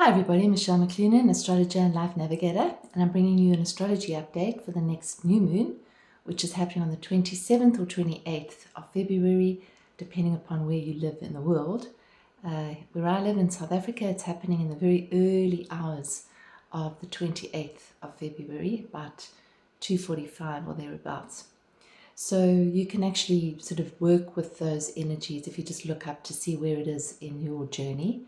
Hi everybody, Michelle McLennan, astrologer and life navigator, and I'm bringing you an astrology update for the next new moon, which is happening on the 27th or 28th of February, depending upon where you live in the world. Where I live in South Africa, it's happening in the very early hours of the 28th of February, about 2:45 or thereabouts. So you can actually sort of work with those energies if you just look up to see where it is in your journey.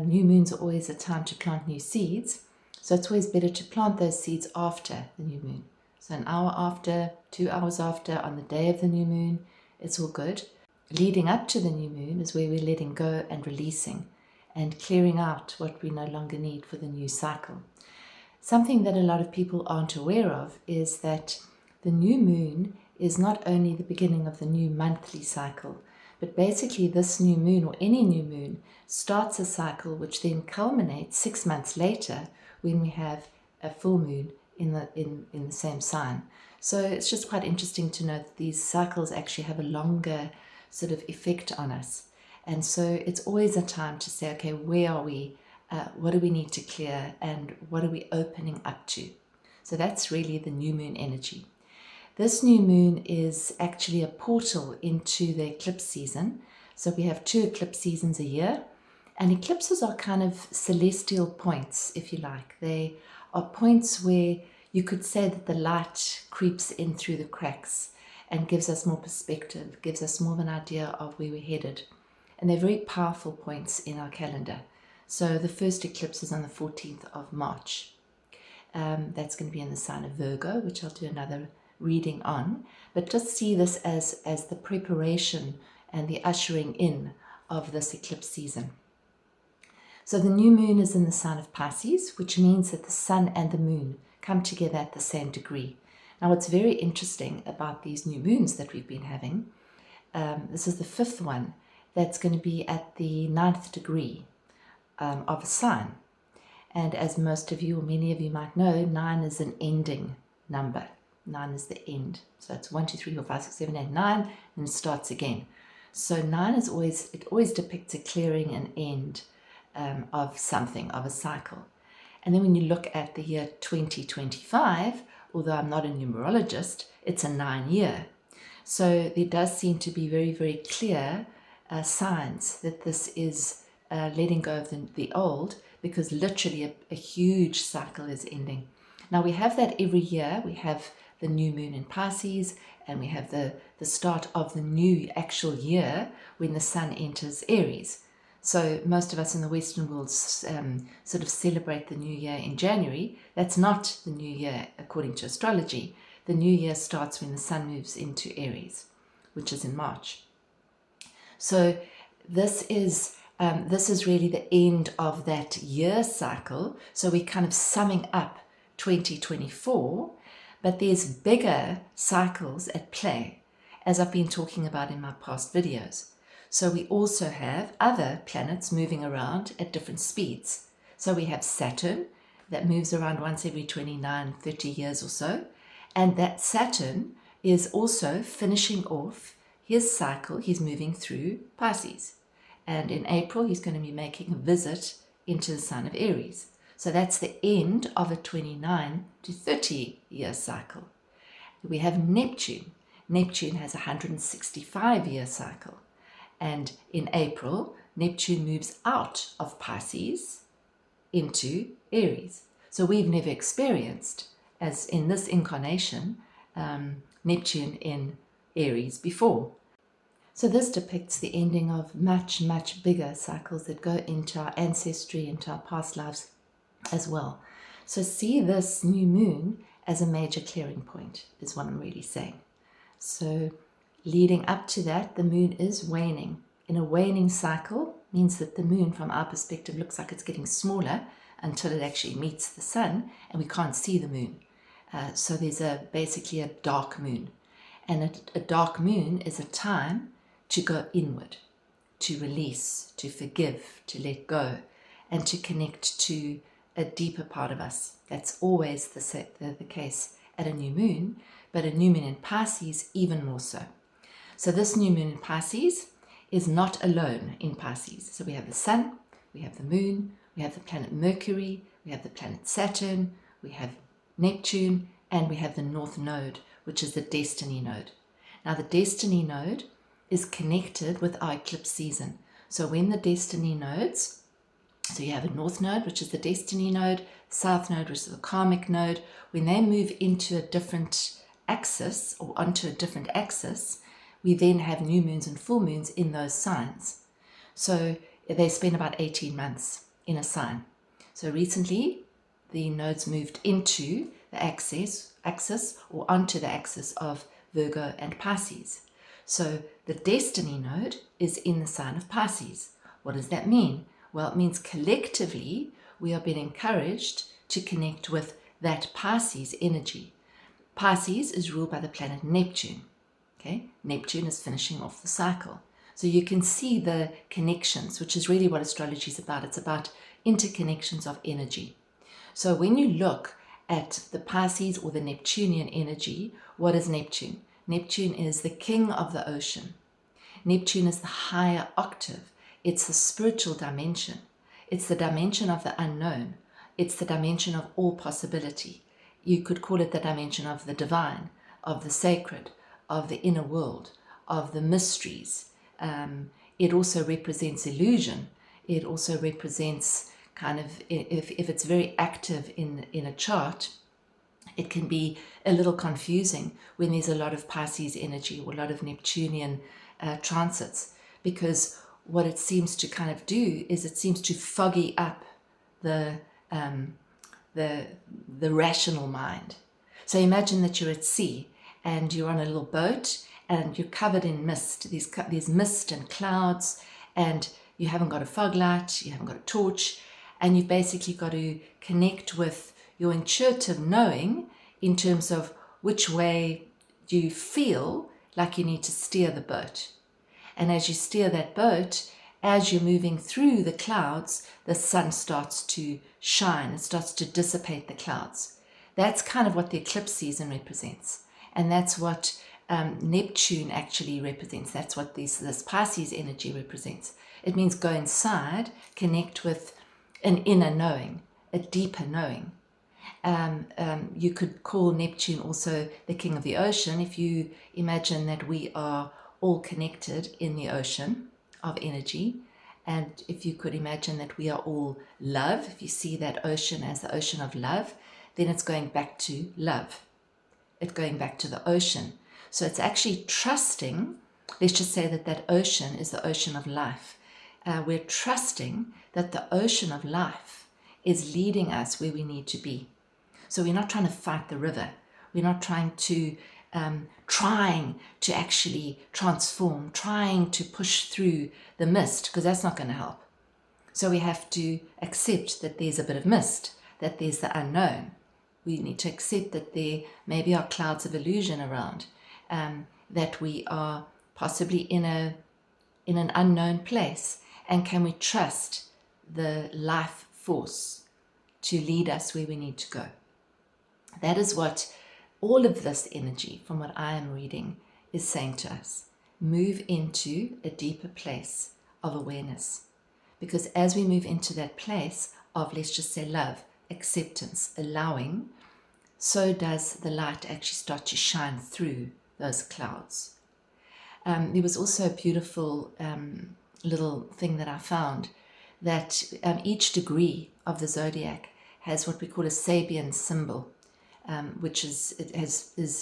New moons are always a time to plant new seeds, so it's always better to plant those seeds after the new moon. So an hour after, 2 hours after, on the day of the new moon, it's all good. Leading up to the new moon is where we're letting go and releasing and clearing out what we no longer need for the new cycle. Something that a lot of people aren't aware of is that the new moon is not only the beginning of the new monthly cycle, but basically this new moon, or any new moon, starts a cycle which then culminates 6 months later when we have a full moon in the same sign. So it's just quite interesting to know that these cycles actually have a longer sort of effect on us. And so it's always a time to say, okay, where are we? What do we need to clear? And what are we opening up to? So that's really the new moon energy. This new moon is actually a portal into the eclipse season. So we have 2 eclipse seasons a year, and eclipses are kind of celestial points, if you like. They are points where you could say that the light creeps in through the cracks and gives us more perspective, gives us more of an idea of where we're headed. And they're very powerful points in our calendar. So the first eclipse is on the 14th of March. That's going to be in the sign of Virgo, which I'll do another reading on, but just see this as the preparation and the ushering in of this eclipse season. So the new moon is in the sign of Pisces, which means that the sun and the moon come together at the same degree. Now what's very interesting about these new moons that we've been having, this is the 5th one that's going to be at the 9th degree of a sign. And as most of you or many of you might know, 9 is an ending number. 9 is the end. So it's 1, 2, 3, 4, 5, 6, 7, 8, 9, and it starts again. So 9 is always depicts a clearing and end of something, of a cycle. And then when you look at the year 2025, although I'm not a numerologist, it's a 9 year. So there does seem to be very, very clear signs that this is letting go of the old, because literally a huge cycle is ending. Now we have that every year. We have the new moon in Pisces, and we have the start of the new actual year when the sun enters Aries. So most of us in the Western world sort of celebrate the new year in January. That's not the new year according to astrology. The new year starts when the sun moves into Aries, which is in March. So this is really the end of that year cycle. So we're kind of summing up 2024, but there's bigger cycles at play, as I've been talking about in my past videos. So we also have other planets moving around at different speeds. So we have Saturn that moves around once every 29, 30 years or so, and that Saturn is also finishing off his cycle. He's moving through Pisces, and in April he's going to be making a visit into the sign of Aries. So that's the end of a 29 to 30 year cycle. We have Neptune. Neptune has a 165 year cycle. And in April, Neptune moves out of Pisces into Aries. So we've never experienced, as in this incarnation, Neptune in Aries before. So this depicts the ending of much, much bigger cycles that go into our ancestry, into our past lives as well. So see this new moon as a major clearing point is what I'm really saying. So leading up to that, the moon is waning. In a waning cycle means that the moon, from our perspective, looks like it's getting smaller until it actually meets the sun and we can't see the moon. So there's basically a dark moon. And a dark moon is a time to go inward, to release, to forgive, to let go, and to connect to a deeper part of us. That's always the case at a new moon, but a new moon in Pisces even more so. So this new moon in Pisces is not alone in Pisces. So we have the sun, we have the moon, We have the planet Mercury, we have the planet Saturn, we have Neptune, and we have the North Node, which is the destiny node. Now, the destiny node is connected with our eclipse season. So when the destiny nodes, so you have a North Node, which is the destiny node, South Node, which is the karmic node, when they move into a different axis or onto a different axis, we then have new moons and full moons in those signs. So they spend about 18 months in a sign. So recently, the nodes moved into the axis or onto the axis of Virgo and Pisces. So the destiny node is in the sign of Pisces. What does that mean? Well, it means collectively we are being encouraged to connect with that Pisces energy. Pisces is ruled by the planet Neptune. Okay? Neptune is finishing off the cycle. So you can see the connections, which is really what astrology is about. It's about interconnections of energy. So when you look at the Pisces or the Neptunian energy, what is Neptune? Neptune is the king of the ocean. Neptune is the higher octave. It's the spiritual dimension. It's the dimension of the unknown. It's the dimension of all possibility. You could call it the dimension of the divine, of the sacred, of the inner world, of the mysteries. It also represents illusion. It also represents kind of, if it's very active in a chart, it can be a little confusing when there's a lot of Pisces energy or a lot of Neptunian transits, because what it seems to kind of do is it seems to foggy up the rational mind. So imagine that you're at sea and you're on a little boat and you're covered in mist. There's mist and clouds, and you haven't got a fog light, you haven't got a torch, and you've basically got to connect with your intuitive knowing in terms of which way do you feel like you need to steer the boat. And as you steer that boat, as you're moving through the clouds, the sun starts to shine. It starts to dissipate the clouds. That's kind of what the eclipse season represents. And that's what Neptune actually represents. That's what this Pisces energy represents. It means go inside, connect with an inner knowing, a deeper knowing. You could call Neptune also the king of the ocean if you imagine that we are all connected in the ocean of energy. And if you could imagine that we are all love, if you see that ocean as the ocean of love, then it's going back to love. It's going back to the ocean. So it's actually trusting, let's just say that ocean is the ocean of life. We're trusting that the ocean of life is leading us where we need to be. So we're not trying to fight the river. We're not trying to actually transform, trying to push through the mist, because that's not going to help. So we have to accept that there's a bit of mist, that there's the unknown. We need to accept that there maybe are clouds of illusion around, that we are possibly in an unknown place. And can we trust the life force to lead us where we need to go? That is what all of this energy, from what I am reading, is saying to us. Move into a deeper place of awareness. Because as we move into that place of, let's just say, love, acceptance, allowing, so does the light actually start to shine through those clouds. There was also a beautiful little thing that I found, that each degree of the zodiac has what we call a Sabian symbol, which is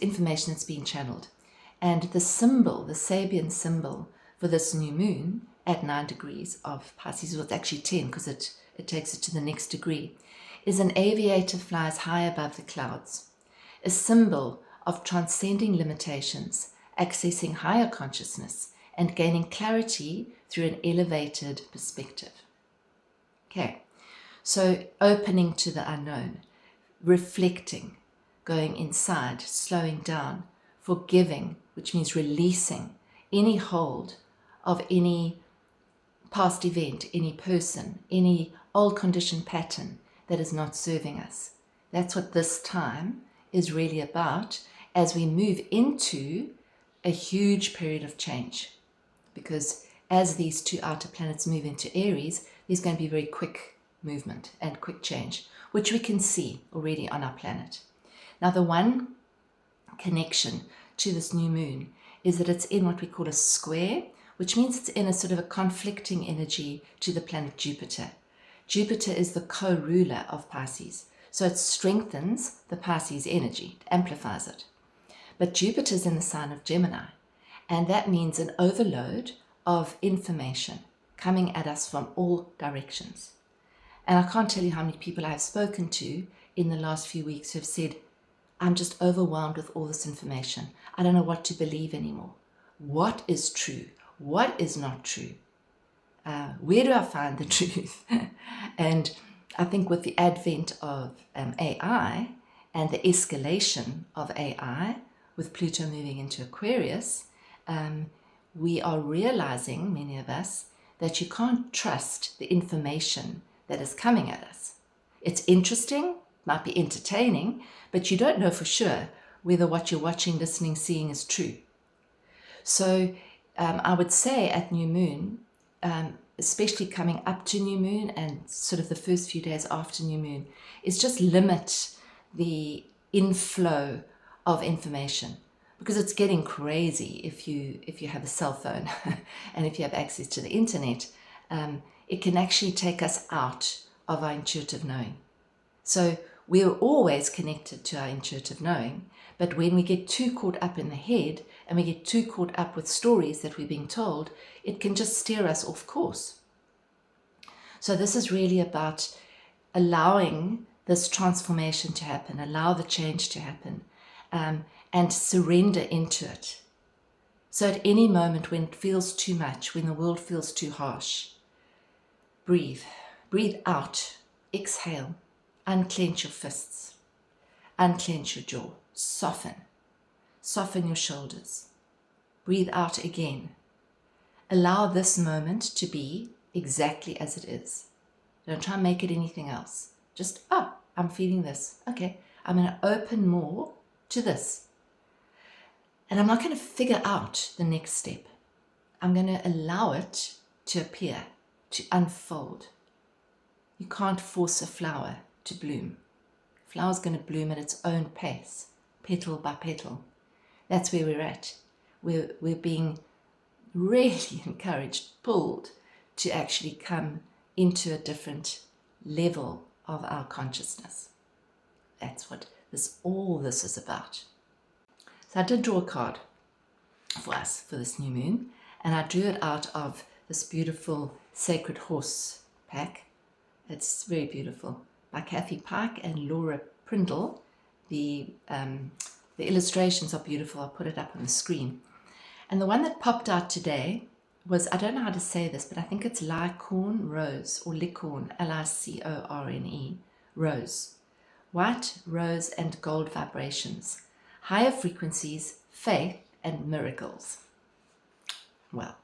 information that's being channeled. And the symbol, the Sabian symbol for this new moon at 9 degrees of Pisces, well, it's actually 10 because it takes it to the next degree, is an aviator flies high above the clouds, a symbol of transcending limitations, accessing higher consciousness, and gaining clarity through an elevated perspective. Okay, so opening to the unknown, reflecting, going inside, slowing down, forgiving, which means releasing any hold of any past event, any person, any old conditioned pattern that is not serving us. That's what this time is really about as we move into a huge period of change. Because as these two outer planets move into Aries, there's going to be very quick movement and quick change, which we can see already on our planet. Now, the one connection to this new moon is that it's in what we call a square, which means it's in a sort of a conflicting energy to the planet Jupiter. Jupiter is the co-ruler of Pisces, so it strengthens the Pisces energy, it amplifies it. But Jupiter's in the sign of Gemini, and that means an overload of information coming at us from all directions. And I can't tell you how many people I have spoken to in the last few weeks who have said, I'm just overwhelmed with all this information. I don't know what to believe anymore. What is true? What is not true? Where do I find the truth? And I think with the advent of AI and the escalation of AI, with Pluto moving into Aquarius, we are realizing, many of us, that you can't trust the information that is coming at us. It's interesting, might be entertaining, but you don't know for sure whether what you're watching, listening, seeing is true. So I would say at new moon, especially coming up to new moon and sort of the first few days after new moon, is just limit the inflow of information, because it's getting crazy if you have a cell phone and if you have access to the internet. It can actually take us out of our intuitive knowing. So we're always connected to our intuitive knowing, but when we get too caught up in the head and we get too caught up with stories that we're being told, it can just steer us off course. So this is really about allowing this transformation to happen, allow the change to happen, and surrender into it. So at any moment when it feels too much, when the world feels too harsh, breathe out, exhale, unclench your fists, unclench your jaw, soften your shoulders, breathe out again. Allow this moment to be exactly as it is. Don't try and make it anything else. Just, I'm feeling this. Okay, I'm going to open more to this. And I'm not going to figure out the next step. I'm going to allow it to appear, to unfold. You can't force a flower to bloom. A flower's going to bloom at its own pace, petal by petal. That's where we're at. We're being really encouraged, pulled to actually come into a different level of our consciousness. That's what all this is about. So I did draw a card for us for this new moon, and I drew it out of this beautiful Sacred Horse pack. It's very beautiful, by Kathy Pike and Laura Prindle. The illustrations are beautiful. I'll put it up on the screen. And the one that popped out today was, I don't know how to say this, but I think it's Licorne Rose, or Licorne, Licorne, Rose. White, rose, and gold vibrations. Higher frequencies, faith, and miracles. Well,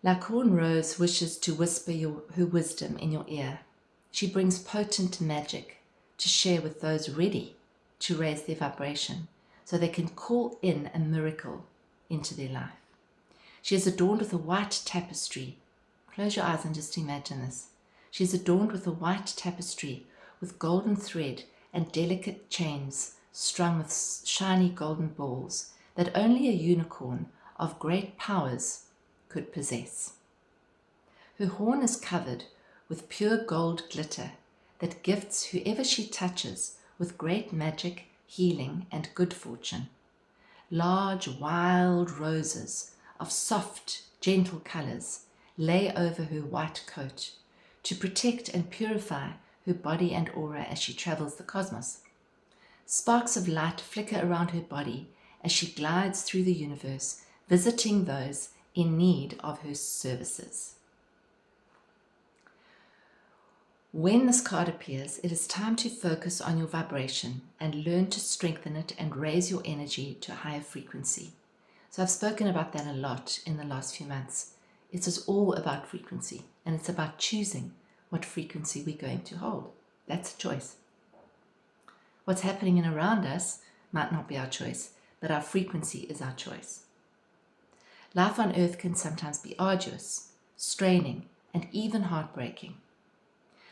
Licorne Rose wishes to whisper her wisdom in your ear. She brings potent magic to share with those ready to raise their vibration so they can call in a miracle into their life. She is adorned with a white tapestry. Close your eyes and just imagine this. She is adorned with a white tapestry with golden thread and delicate chains strung with shiny golden balls that only a unicorn of great powers could possess. Her horn is covered with pure gold glitter that gifts whoever she touches with great magic, healing, and good fortune. Large, wild roses of soft, gentle colors lay over her white coat to protect and purify her body and aura as she travels the cosmos. Sparks of light flicker around her body as she glides through the universe, visiting those in need of her services. When this card appears, it is time to focus on your vibration and learn to strengthen it and raise your energy to a higher frequency. So I've spoken about that a lot in the last few months. It is all about frequency, and it's about choosing what frequency we're going to hold. That's a choice. What's happening in around us might not be our choice, but our frequency is our choice. Life on Earth can sometimes be arduous, straining, and even heartbreaking.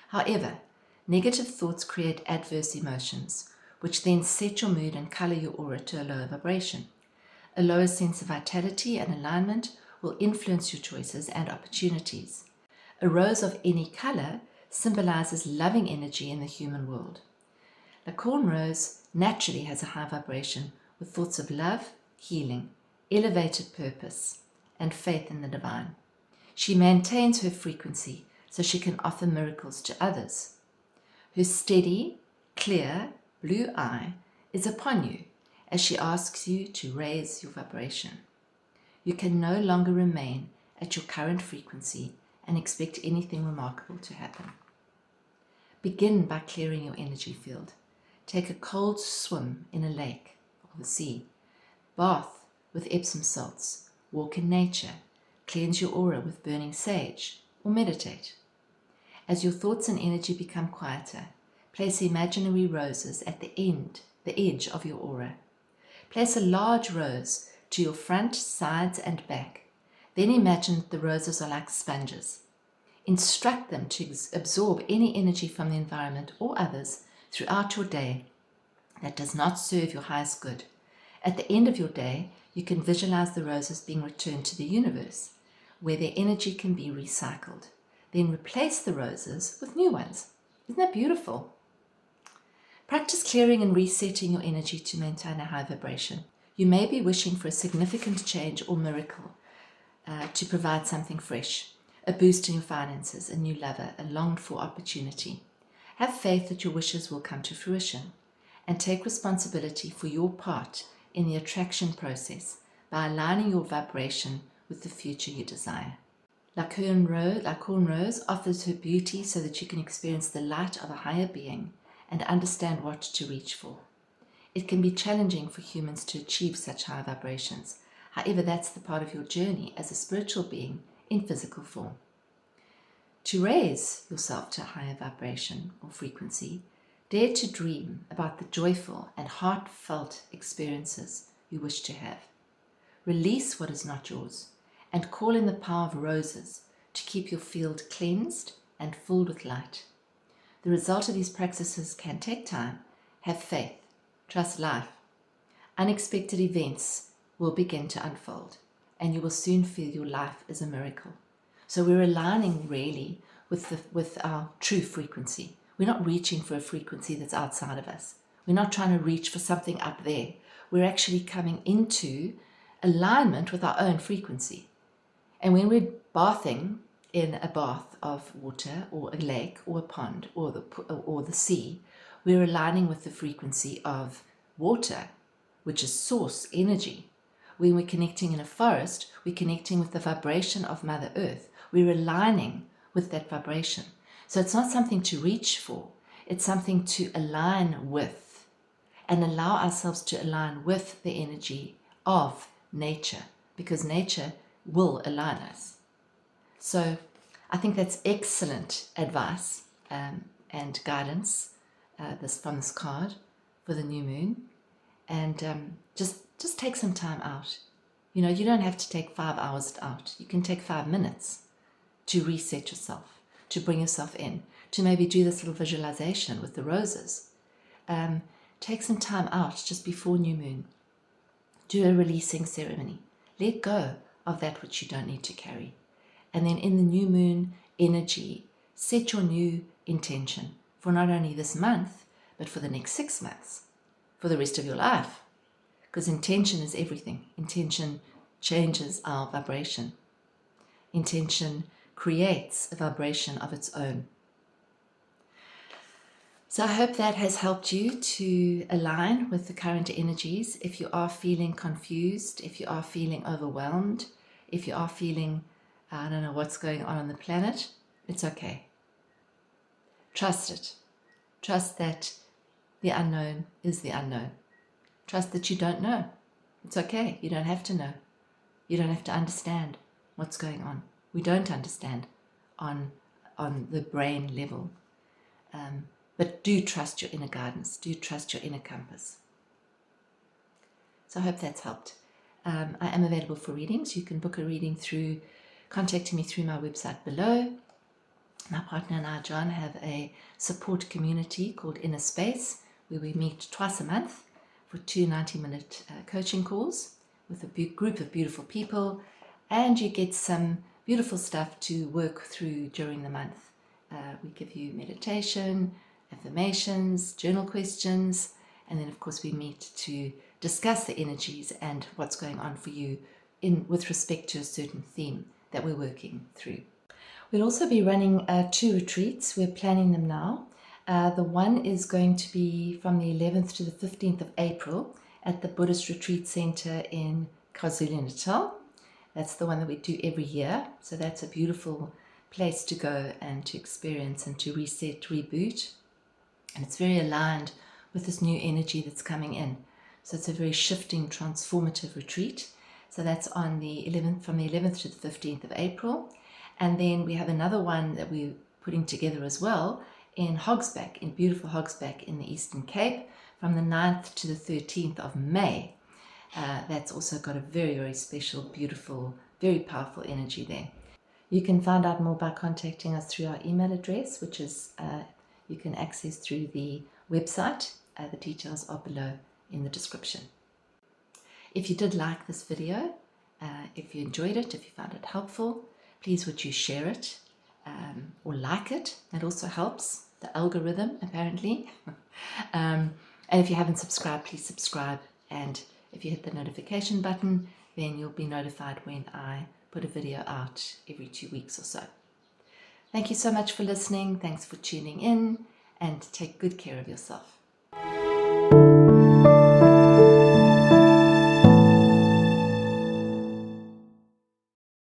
However, negative thoughts create adverse emotions, which then set your mood and color your aura to a lower vibration. A lower sense of vitality and alignment will influence your choices and opportunities. A rose of any color symbolizes loving energy in the human world. The corn rose naturally has a high vibration with thoughts of love, healing, elevated purpose, and faith in the divine. She maintains her frequency so she can offer miracles to others. Her steady, clear, blue eye is upon you as she asks you to raise your vibration. You can no longer remain at your current frequency and expect anything remarkable to happen. Begin by clearing your energy field. Take a cold swim in a lake or the sea. Bath with Epsom salts. Walk in nature. Cleanse your aura with burning sage or meditate. As your thoughts and energy become quieter, place imaginary roses at the edge of your aura. Place a large rose to your front, sides, and back. Then imagine that the roses are like sponges. Instruct them to absorb any energy from the environment or others throughout your day that does not serve your highest good. At the end of your day, you can visualize the roses being returned to the universe, where their energy can be recycled. Then replace the roses with new ones. Isn't that beautiful? Practice clearing and resetting your energy to maintain a high vibration. You may be wishing for a significant change or miracle to provide something fresh, a boost in your finances, a new lover, a longed-for opportunity. Have faith that your wishes will come to fruition, and take responsibility for your part in the attraction process by aligning your vibration with the future you desire. La Corn Rose offers her beauty so that you can experience the light of a higher being and understand what to reach for. It can be challenging for humans to achieve such high vibrations. However, that's the part of your journey as a spiritual being in physical form. To raise yourself to a higher vibration or frequency, dare to dream about the joyful and heartfelt experiences you wish to have. Release what is not yours and call in the power of roses to keep your field cleansed and filled with light. The result of these practices can take time. Have faith. Trust life. Unexpected events will begin to unfold, and you will soon feel your life is a miracle. So we're aligning really with our true frequency. We're not reaching for a frequency that's outside of us. We're not trying to reach for something up there. We're actually coming into alignment with our own frequency. And when we're bathing in a bath of water or a lake or a pond or the sea, we're aligning with the frequency of water, which is source energy. When we're connecting in a forest, we're connecting with the vibration of Mother Earth. We're aligning with that vibration. So it's not something to reach for. It's something to align with and allow ourselves to align with the energy of nature, because nature will align us. So I think that's excellent advice and guidance from this card for the new moon. And just take some time out. You know, you don't have to take 5 hours out. You can take 5 minutes to reset yourself, to bring yourself in, to maybe do this little visualization with the roses. Take some time out just before new moon. Do a releasing ceremony. Let go of that which you don't need to carry. And then in the new moon energy, set your new intention for not only this month, but for the next 6 months, for the rest of your life. Because intention is everything. Intention changes our vibration. Intention creates a vibration of its own. So I hope that has helped you to align with the current energies. If you are feeling confused, if you are feeling overwhelmed, if you are feeling, I don't know what's going on the planet, it's okay. Trust it. Trust that the unknown is the unknown. Trust that you don't know. It's okay. You don't have to know. You don't have to understand what's going on. We don't understand on the brain level. But do trust your inner guidance. Do trust your inner compass. So I hope that's helped. I am available for readings. You can book a reading through contacting me through my website below. My partner and I, John, have a support community called Inner Space, where we meet twice a month for 2 90-minute coaching calls with a big group of beautiful people, and you get some beautiful stuff to work through during the month. We give you meditation, affirmations, journal questions, and then of course we meet to discuss the energies and what's going on for you with respect to a certain theme that we're working through. We'll also be running 2 retreats. We're planning them now. The one is going to be from the 11th to the 15th of April at the Buddhist Retreat Center in KwaZulu-Natal. That's the one that we do every year. So that's a beautiful place to go and to experience and to reset, reboot. And it's very aligned with this new energy that's coming in. So it's a very shifting, transformative retreat. So that's on the 11th, from the 11th to the 15th of April. And then we have another one that we're putting together as well in Hogsback, in beautiful Hogsback in the Eastern Cape, from the 9th to the 13th of May. That's also got a very, very special, beautiful, very powerful energy there. You can find out more by contacting us through our email address, which is you can access through the website. The details are below in the description. If you did like this video, if you enjoyed it, if you found it helpful, please would you share it or like it. That also helps the algorithm, apparently. And if you haven't subscribed, please subscribe. And if you hit the notification button, then you'll be notified when I put a video out every 2 weeks or so. Thank you so much for listening. Thanks for tuning in, and take good care of yourself.